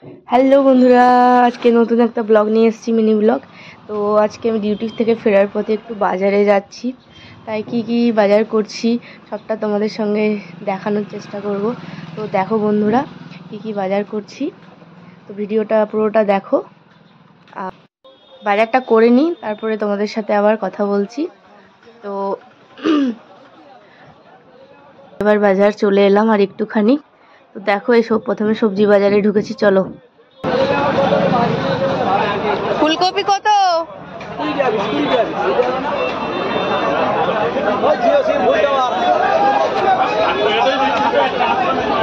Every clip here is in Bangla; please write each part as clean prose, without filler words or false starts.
হ্যালো বন্ধুরা, আজকে নতুন একটা ব্লগ নিয়ে এসেছি, মিনি ব্লগ। তো আজকে আমি ডিউটি থেকে ফেরার পথে একটু বাজারে যাচ্ছি, তাই কি কি বাজার করছি সবটা তোমাদের সঙ্গে দেখানোর চেষ্টা করব। তো দেখো বন্ধুরা, কি কি বাজার করছি, তো ভিডিওটা পুরোটা দেখো। আর বাজারটা করে নিই, তারপরে তোমাদের সাথে আবার কথা বলছি। তো এবার বাজার চলে এলাম আর একটুখানি। তো দেখো, এসব প্রথমে সবজি বাজারে ঢুকেছি, চলো। ফুলকপি কত?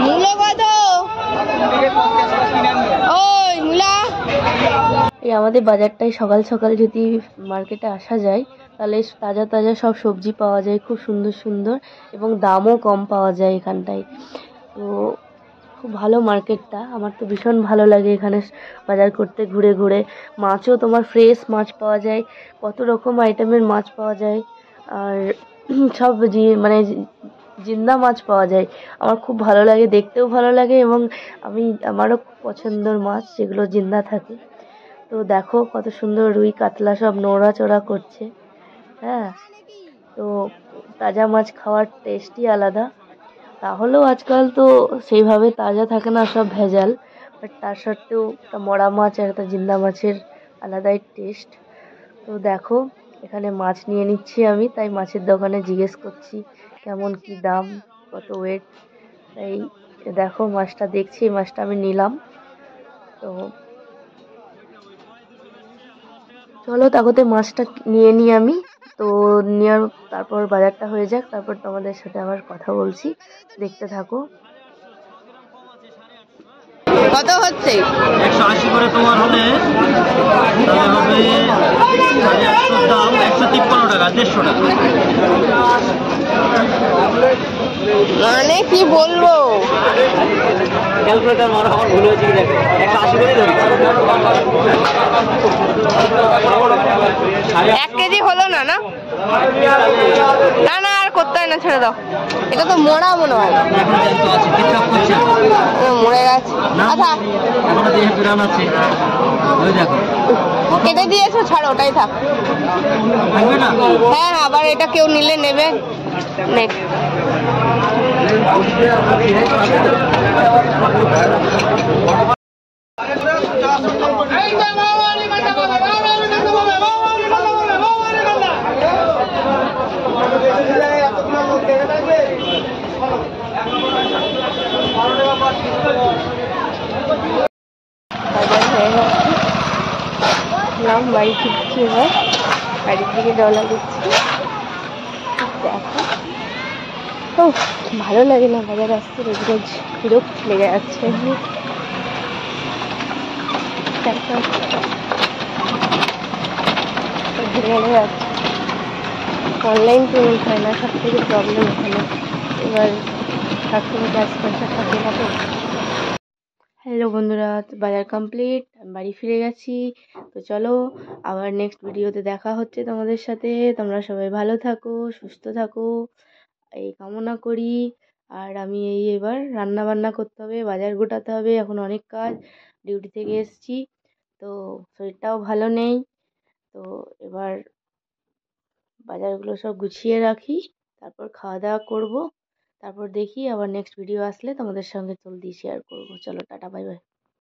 মূলো কত? ওই মূলা। এই আমাদের বাজারটাই সকাল সকাল যদি মার্কেটে আসা যায়, তাহলে তাজা তাজা সব সবজি পাওয়া যায়, খুব সুন্দর সুন্দর, এবং দামও কম পাওয়া যায় এখানটায়। তো খুব ভালো মার্কেটটা, আমার তো ভীষণ ভালো লাগে এখানে বাজার করতে। ঘুরে ঘুরে মাছও তোমার ফ্রেশ মাছ পাওয়া যায়, কত রকম আইটেমের মাছ পাওয়া যায়। আর সব মানে জিন্দা মাছ পাওয়া যায়। আমার খুব ভালো লাগে, দেখতেও ভালো লাগে, এবং আমারও খুব পছন্দের মাছ যেগুলো জিন্দা থাকে। তো দেখো কত সুন্দর রুই কাতলা সব নড়াচড়া করছে। হ্যাঁ, তো তাজা মাছ খাওয়ার টেস্টই আলাদা। তাহলেও আজকাল তো সেইভাবে তাজা থাকে না, সব ভেজাল। বাট তার সত্ত্বেও একটা মরা মাছ আর একটা জিন্দা মাছের আলাদাই টেস্ট। তো দেখো, এখানে মাছ নিয়ে নিচ্ছি আমি, তাই মাছের দোকানে জিজ্ঞেস করছি কেমন কি দাম, কত ওয়েট। তাই দেখো, মাছটা দেখছি, এই মাছটা আমি নিলাম। তো চলো তাহলে মাছটা নিয়ে নিই আমি। তো নেওয়ার তারপর বাজারটা হয়ে যাক, তারপর তোমাদের সাথে আবার কথা বলছি, দেখতে থাকো। কত হচ্ছে? 180 করে তোমার হলে হবে 150 দাম, 153 টাকা, 150 টাকা। মানে কি বলবো, ক্যালকুলেটার মারো, আমার ভুল হয়েছে কি দেখো, 180 করে ধরি। 1 কেজি হলো না? না না না, আর করতে হয় না, ছেড়ে দাও। এটা তো মোড়া মনে হয়। এখন জ্যান্ত আছে, ঠিকঠাক করছে, মরে গেছে। আচ্ছা, এখনো দেহে প্রাণ আছে, ওই দেখো। কেটে দিয়েছো, ছাড়ো, ওটাই থাক। থাকবে না? হ্যাঁ, আবার এটা কেউ নিলে নেবে। নেক্সট বাজার হয়ে গেছে, নাম বাড়ি ফিরছি। এবার বাড়ির দিকে রওনা দিচ্ছি। দেখো, ও ভালো লাগে না বাজার আসতে, রোজ রোজ বিরক্ত লেগে যাচ্ছে। ভেঙে যাচ্ছে, অনলাইন পেমেন্ট হয় না, সব থেকে প্রবলেম এখানে। এবার সবসময় ক্যাশ পয়সা থাকে না তো। হ্যালো বন্ধুরা, বাজার কমপ্লিট, বাড়ি ফিরে গেছি। তো চলো, আবার নেক্সট ভিডিওতে দেখা হচ্ছে তোমাদের সাথে। তোমরা সবাই ভালো থাকো, সুস্থ থাকো, এই কামনা করি। আর আমি এবার রান্না বান্না করতে হবে, বাজার গোটাতে হবে, এখন অনেক কাজ। ডিউটি থেকে এসেছি, তো শরীরটাও ভালো নেই। তো এবার বাজারগুলো সব গুছিয়ে রাখি, তারপর খাওয়া দাওয়া করবো। তারপর দেখি আবার নেক্সট ভিডিও আসলে তোমাদের সঙ্গে জলদি শেয়ার করবো। চলো, টাটা, বাই বাই।